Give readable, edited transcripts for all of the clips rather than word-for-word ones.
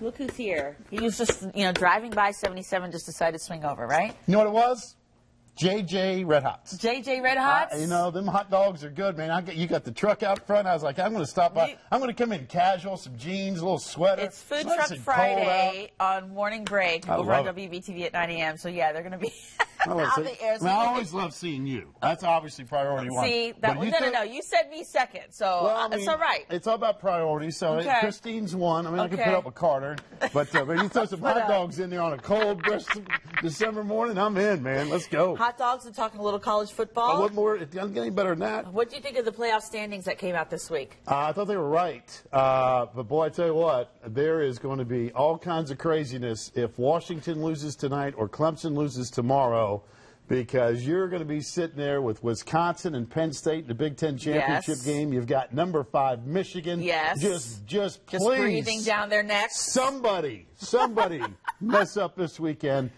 Look who's here. He was just, driving by 77, just decided to swing over, right? You know what it was? JJ Red Hots. JJ Red Hots? Them hot dogs are good, man. You got the truck out front. I was like, I'm going to stop by. I'm going to come in casual, some jeans, a little sweater. It's Food Truck Friday on morning break over on WBTV at 9 a.m. So, yeah, they're going to be on the air. I always love seeing you. That's obviously priority one. See, no. You said me second, so it's all right. It's all about priorities. So Christine's one. I could put up with Carter. But you throw some hot dogs in there on a cold December morning, I'm in, man. Let's go. Hot dogs and talking a little college football. What more? It doesn't get any better than that. What do you think of the playoff standings that came out this week? I thought they were right. But, boy, I tell you what, there is going to be all kinds of craziness if Washington loses tonight or Clemson loses tomorrow, because you're going to be sitting there with Wisconsin and Penn State in the Big Ten championship game. You've got number 5 Michigan. Yes. Just please. Breathing down their necks. Somebody mess up this weekend.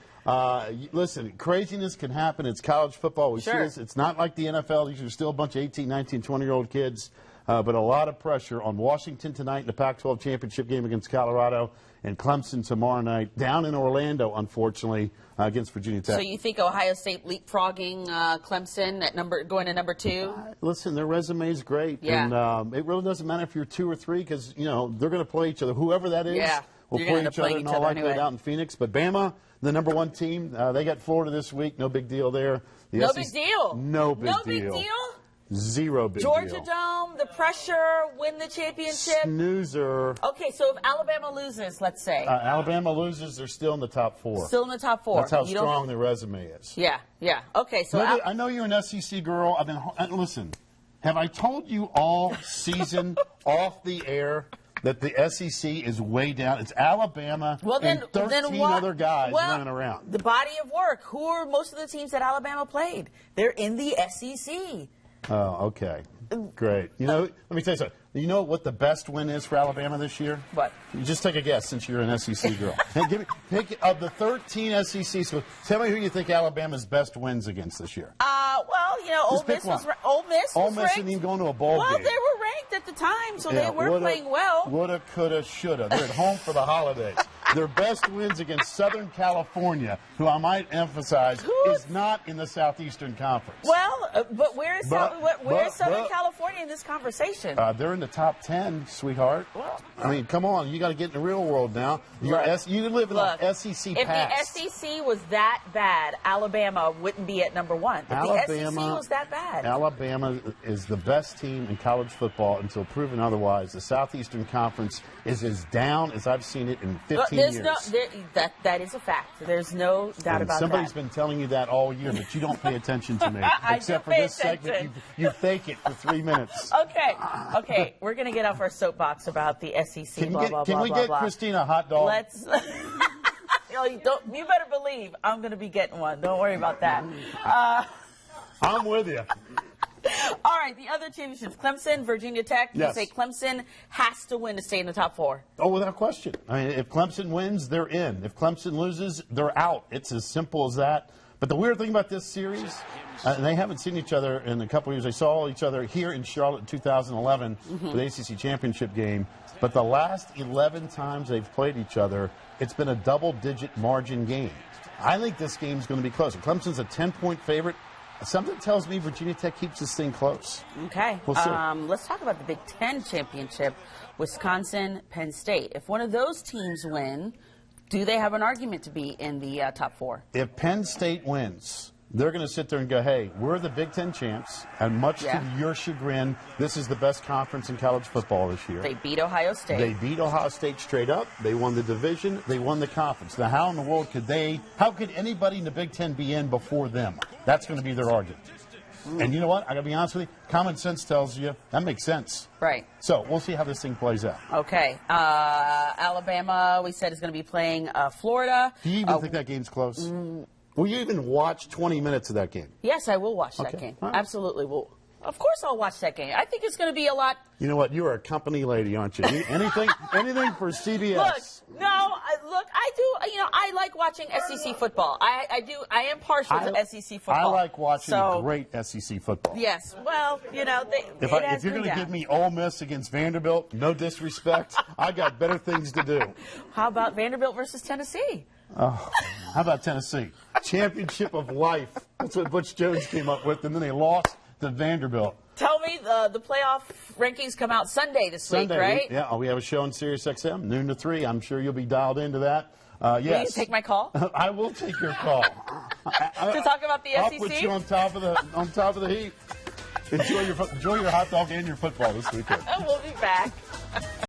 Listen, craziness can happen. It's college football. We see this. It's not like the NFL. These are still a bunch of 18, 19, 20-year-old kids. But a lot of pressure on Washington tonight in the Pac-12 championship game against Colorado, and Clemson tomorrow night down in Orlando, unfortunately, against Virginia Tech. So you think Ohio State leapfrogging Clemson at going to number 2? Listen, their resume is great. Yeah. And it really doesn't matter if you're 2 or 3, because, they're going to play each other. Whoever that is will play each other in all likelihood out in Phoenix. But Bama, the number 1 team, they got Florida this week. No big deal there. No big deal? No big deal? Zero big deal. Georgia Dome, the pressure, win the championship. Snoozer. Okay, so if Alabama loses, let's say. Alabama loses, they're still in the top 4. Still in the top 4. That's how strong their resume is. Yeah. Okay, so I know you're an SEC girl. Listen, have I told you all season off the air that the SEC is way down? It's Alabama and 13 other guys running around. The body of work. Who are most of the teams that Alabama played? They're in the SEC. Oh, okay. Great. Let me tell you something. You know what the best win is for Alabama this year? What? You just take a guess, since you're an SEC girl. Pick of the 13 SEC schools, tell me who you think Alabama's best wins against this year. Ole Miss was ranked. Didn't even go into a bowl game. Well, they were ranked at the time, so they were playing well. Woulda, coulda, shoulda. They're at home for the holidays. Their best wins against Southern California, who I might emphasize is not in the Southeastern Conference. Well, but where is Southern California in this conversation? They're in the top 10, sweetheart. Well, come on. You got to get in the real world now. You live in the SEC past. If the SEC was that bad, Alabama wouldn't be at number 1. If the SEC was that bad. Alabama is the best team in college football until proven otherwise. The Southeastern Conference is as down as I've seen it in 15 years. That is a fact. There's no doubt about that. Somebody's been telling you that all year, but you don't pay attention to me. Except for this segment, you fake it for 3 minutes. Okay. We're going to get off our soapbox about the SEC. Can we get Christina a hot dog? Let's. You better believe I'm going to be getting one. Don't worry about that. I'm with you. All right, the other championships, Clemson, Virginia Tech. You say Clemson has to win to stay in the top 4. Oh, without question. If Clemson wins, they're in. If Clemson loses, they're out. It's as simple as that. But the weird thing about this series, they haven't seen each other in a couple of years. They saw each other here in Charlotte in 2011 for the ACC championship game. But the last 11 times they've played each other, it's been a double-digit margin game. I think this game's going to be close. Clemson's a 10-point favorite. Something tells me Virginia Tech keeps this thing close. Okay. We'll see. Let's talk about the Big Ten championship, Wisconsin, Penn State. If one of those teams win, do they have an argument to be in the top 4? If Penn State wins, they're going to sit there and go, hey, we're the Big Ten champs, and much to your chagrin, this is the best conference in college football this year. They beat Ohio State. They beat Ohio State straight up. They won the division. They won the conference. Now, how in the world how could anybody in the Big Ten be in before them? That's going to be their argument. And you know what? I got to be honest with you. Common sense tells you that makes sense. Right. So we'll see how this thing plays out. Okay. Alabama, we said, is going to be playing Florida. Do you even think that game's close? Will you even watch 20 minutes of that game? Yes, I will watch that game. Right. Absolutely. Of course I'll watch that game. I think it's going to be a lot. You know what? You are a company lady, aren't you? Anything for CBS. look, I do. I like watching SEC football. I do. I am partial to SEC football. I like watching So, great SEC football. Yes. Well, If you're going to give me Ole Miss against Vanderbilt, no disrespect, I got better things to do. How about Vanderbilt versus Tennessee? Oh, how about Tennessee? Championship of life. That's what Butch Jones came up with, and then they lost to Vanderbilt. Tell me, the playoff rankings come out Sunday this week, right? We have a show on Sirius XM, noon to 3. I'm sure you'll be dialed into that. Yes. Will you take my call? I will take your call. To talk about the I'll SEC? put you on top of the heap. Enjoy your hot dog and your football this weekend. We'll be back.